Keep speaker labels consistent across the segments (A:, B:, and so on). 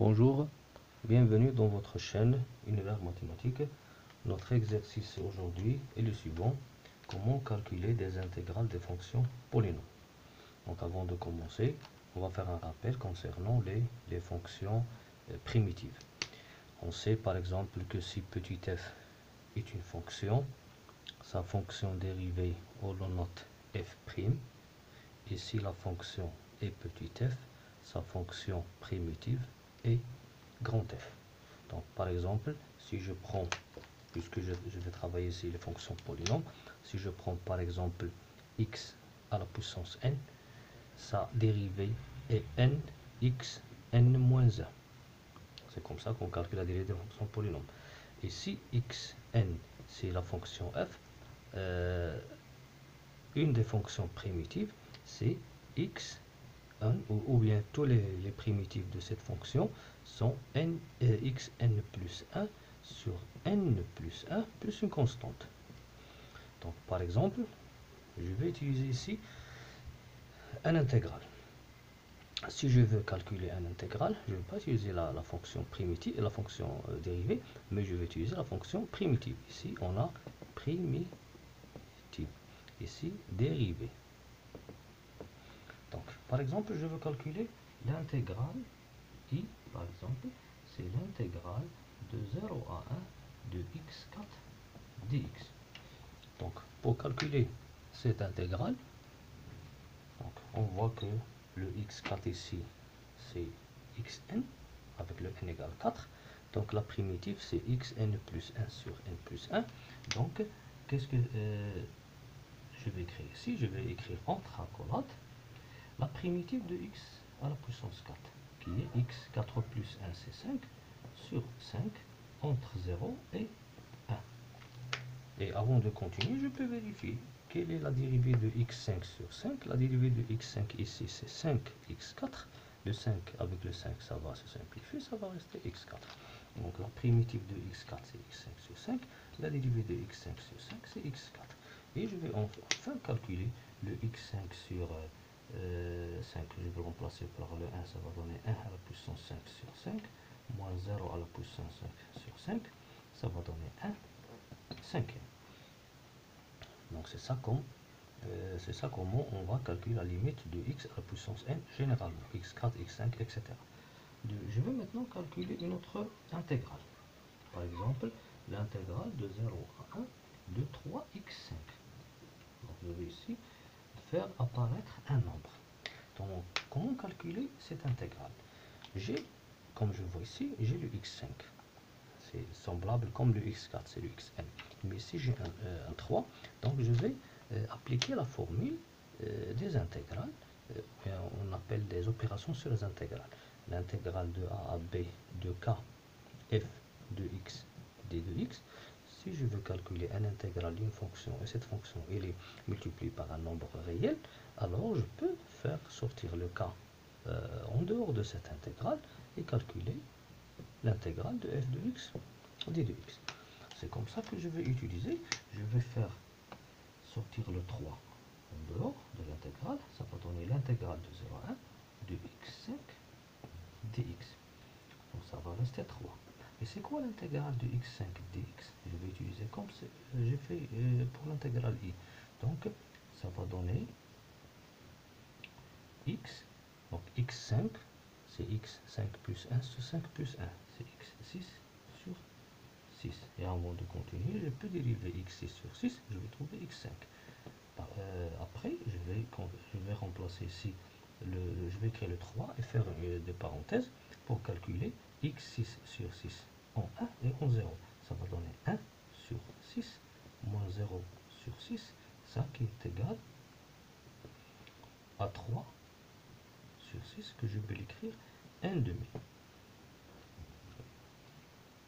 A: Bonjour, bienvenue dans votre chaîne Univers Mathématique. Notre exercice aujourd'hui est le suivant. Comment calculer des intégrales des fonctions polynômes. Donc avant de commencer, on va faire un rappel concernant les fonctions primitives. On sait par exemple que si petit f est une fonction, sa fonction dérivée, on le note f', et si la fonction est petit f, sa fonction primitive est grand F. Donc par exemple, si je prends, puisque je vais travailler ici les fonctions polynômes, si je prends par exemple x à la puissance n, sa dérivée est n x n-1. C'est comme ça qu'on calcule la dérivée des fonctions polynômes. Et si xn c'est la fonction f, une des fonctions primitives c'est x, ou bien tous les primitifs de cette fonction sont xn plus 1 sur n plus 1 plus une constante. Donc par exemple, je vais utiliser ici un intégral. Si je veux calculer un intégral, je ne vais pas utiliser la fonction primitive et la fonction dérivée, mais je vais utiliser la fonction primitive. Ici, on a primitive. Ici, dérivée. Donc, par exemple, je veux calculer l'intégrale i, par exemple, c'est l'intégrale de 0 à 1 de x4 dx. Donc, pour calculer cette intégrale, donc, on voit que le x4 ici, c'est xn, avec le n égale 4. Donc, la primitive, c'est xn plus 1 sur n plus 1. Donc, qu'est-ce que je vais écrire ici? Je vais écrire entre accolades la primitive de x à la puissance 4, qui est x4 plus 1, c'est 5, sur 5, entre 0 et 1. Et avant de continuer, je peux vérifier quelle est la dérivée de x5 sur 5. La dérivée de x5 ici, c'est 5x4. Le 5 avec le 5, ça va se simplifier, ça va rester x4. Donc la primitive de x4, c'est x5 sur 5. La dérivée de x5 sur 5, c'est x4. Et je vais enfin calculer le x5 sur 5, je vais remplacer par le 1, ça va donner 1 à la puissance 5 sur 5, moins 0 à la puissance 5 sur 5, ça va donner 1 cinquième. Donc c'est ça comment on va calculer la limite de x à la puissance n généralement, x4, x5, etc. Je vais maintenant calculer une autre intégrale. Par exemple, l'intégrale de 0 à 1 de 3x5. Donc je vais ici faire apparaître un nombre. Donc, comment calculer cette intégrale? J'ai, comme je vois ici, j'ai le x5. C'est semblable comme le x4, c'est le xn. Mais ici, j'ai un 3. Donc, je vais appliquer la formule des intégrales. On appelle des opérations sur les intégrales. L'intégrale de a à b de k f de x d de x. Si je veux calculer un intégral d'une fonction et cette fonction elle est multipliée par un nombre réel, alors je peux faire sortir le k en dehors de cette intégrale et calculer l'intégrale de f de x d de x. C'est comme ça que je vais utiliser. Je vais faire sortir le 3 en dehors de l'intégrale. Ça va donner l'intégrale de 0 à 1 de x5 dx. Donc ça va rester 3. Et c'est quoi l'intégrale de x5 dx? Je vais utiliser comme j'ai fait pour l'intégrale i. Donc ça va donner x, donc x5, c'est x5 plus 1 sur 5 plus 1, c'est x6 sur 6. Et avant de continuer, je peux dériver x6 sur 6, je vais trouver x5. Après, je vais remplacer ici, je vais créer le 3 et faire des parenthèses pour calculer x6 sur 6 en 1 et en 0. Ça va donner 1 sur 6 moins 0 sur 6, ça qui est égal à 3 sur 6, que je vais l'écrire 1 demi.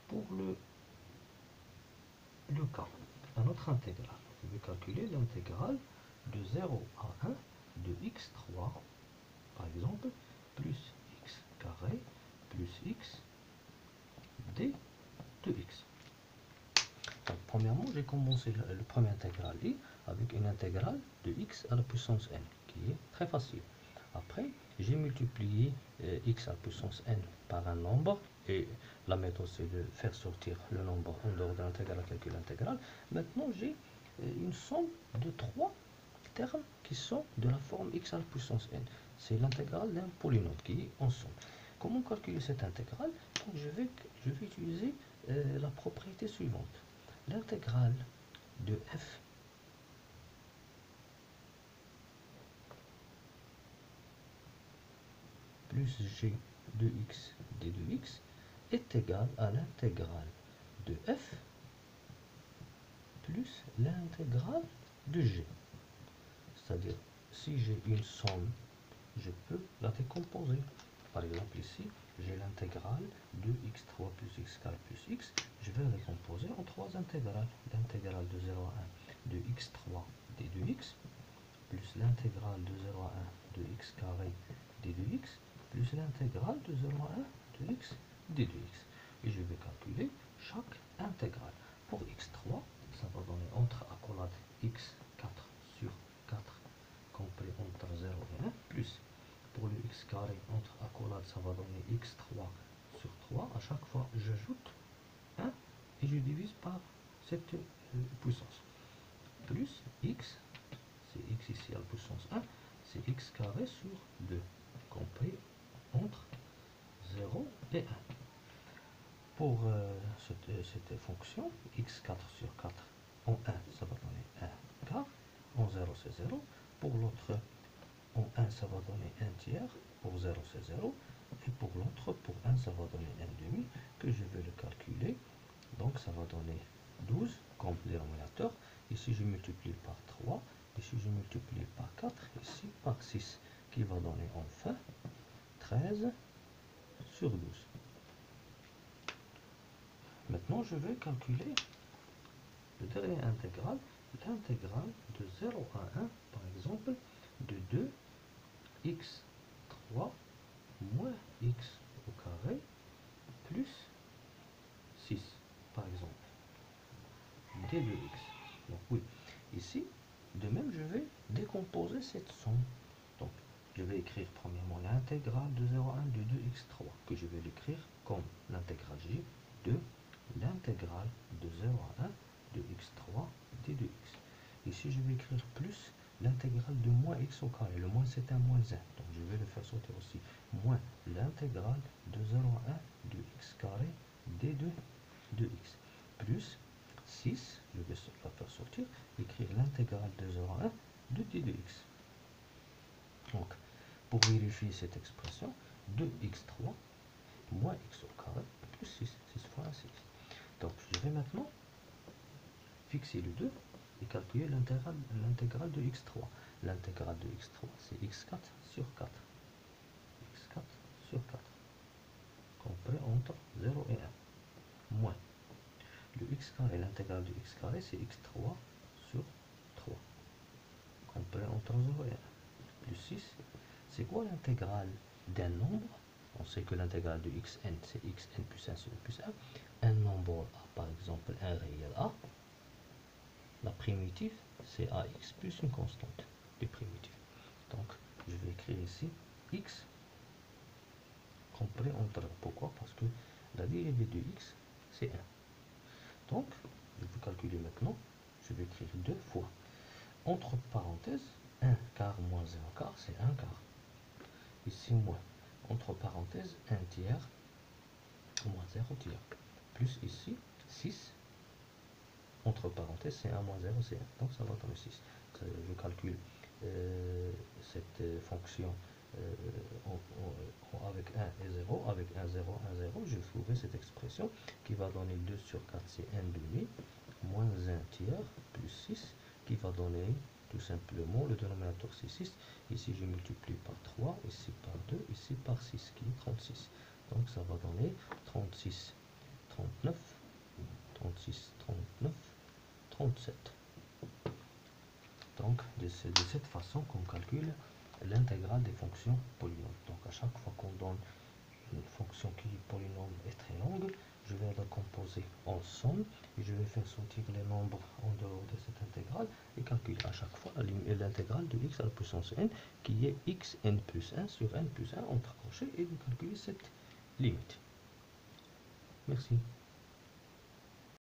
A: Pour le cas, un autre intégral, je vais calculer l'intégrale de 0 à 1 de x3, par exemple, plus x carré plus x d de x. Donc, premièrement, j'ai commencé le premier intégral i avec une intégrale de x à la puissance n, qui est très facile. Après, j'ai multiplié x à la puissance n par un nombre, et la méthode c'est de faire sortir le nombre en dehors de l'intégrale à calcul intégral. Maintenant, j'ai une somme de trois termes qui sont de la forme x à la puissance n. C'est l'intégrale d'un polynôme qui est en somme. Comment calculer cette intégrale? Donc je vais utiliser la propriété suivante. L'intégrale de f plus g de x d de x est égale à l'intégrale de f plus l'intégrale de g. C'est-à-dire, si j'ai une somme, je peux la décomposer. Par exemple, ici, j'ai l'intégrale de x3 plus x carré plus x. Je vais la décomposer en trois intégrales. L'intégrale de 0 à 1 de x3 d de x, plus l'intégrale de 0 à 1 de x carré d de x, plus l'intégrale de 0 à 1 de x d de x. Et je vais calculer chaque intégrale. Pour x3, ça va donner entre accolades x4 sur 4 compris entre 0 et 1, plus pour le x carré entre accolades, ça va donner x3 sur 3. À chaque fois, j'ajoute 1 et je divise par cette puissance. Plus x, c'est x ici à la puissance 1, c'est x carré sur 2, compris entre 0 et 1. Pour cette fonction, x4 sur 4 en 1, ça va donner 1 quart, en 0 c'est 0. Pour l'autre, en 1, ça va donner 1 tiers, pour 0 c'est 0. Et pour l'autre, pour 1, ça va donner 1 demi, que je vais le calculer. Donc ça va donner 12 comme dénominateur. Ici, je multiplie par 3. Ici, je multiplie par 4. Ici, par 6, qui va donner enfin 13 sur 12. Maintenant, je vais calculer le dernier intégral, l'intégrale de 0 à 1, par exemple, de 2x3 moins x au carré plus 6, par exemple, d de x. Donc oui, ici, de même, je vais décomposer cette somme. Donc, je vais écrire premièrement l'intégrale de 0 à 1 de 2x3, que je vais l'écrire comme l'intégrale j de l'intégrale de 0 à 1 de x3 d de x. Ici, je vais écrire plus l'intégrale de moins x au carré. Le moins, c'est un moins 1. Donc, je vais le faire sortir aussi. Moins l'intégrale de 0 à 1 de x carré d de x. Plus 6, je vais la faire sortir, écrire l'intégrale de 0 à 1 de d de x. Donc, pour vérifier cette expression, 2x3 moins x au carré plus 6. 6 fois 6. Donc, je vais maintenant fixer le 2 et calculer l'intégrale de x3. L'intégrale de x3, c'est x4 sur 4. x4 sur 4. Compris entre 0 et 1. Moins. Le x carré, l'intégrale de x carré, c'est x3 sur 3. Compris entre 0 et 1. Plus 6. C'est quoi l'intégrale d'un nombre? On sait que l'intégrale de xn, c'est xn plus 1 sur plus 1. Un nombre a, par exemple, un réel a. La primitive, c'est ax plus une constante des primitives. Donc, je vais écrire ici x compris entre. Pourquoi? Parce que la dérivée de x, c'est 1. Donc, je vais calculer maintenant. Je vais écrire 2 fois. Entre parenthèses, 1 quart moins 0 quart, c'est 1 quart. Ici, moins. Entre parenthèses, 1 tiers moins 0 tiers. Plus ici, 6. Entre parenthèses, c'est 1 moins 0, c'est 1. Donc, ça va donner 6. Je calcule cette fonction avec 1 et 0. Avec 1, 0, 1, 0. Je vais trouver cette expression qui va donner 2 sur 4, c'est 1 demi. Moins 1 tiers plus 6 qui va donner tout simplement le dénominateur c'est 6. Ici, je multiplie par 3. Ici, par 2. Ici, par 6 qui est 36. Donc, ça va donner 36, 39. 36, 39, 37. Donc, de cette façon qu'on calcule l'intégrale des fonctions polynômes. Donc, à chaque fois qu'on donne une fonction qui est polynôme et très longue, je vais la composer en somme et je vais faire sortir les nombres en dehors de cette intégrale et calculer à chaque fois l'intégrale de x à la puissance n qui est xn plus 1 sur n plus 1 entre crochets et vous calculez cette limite. Merci.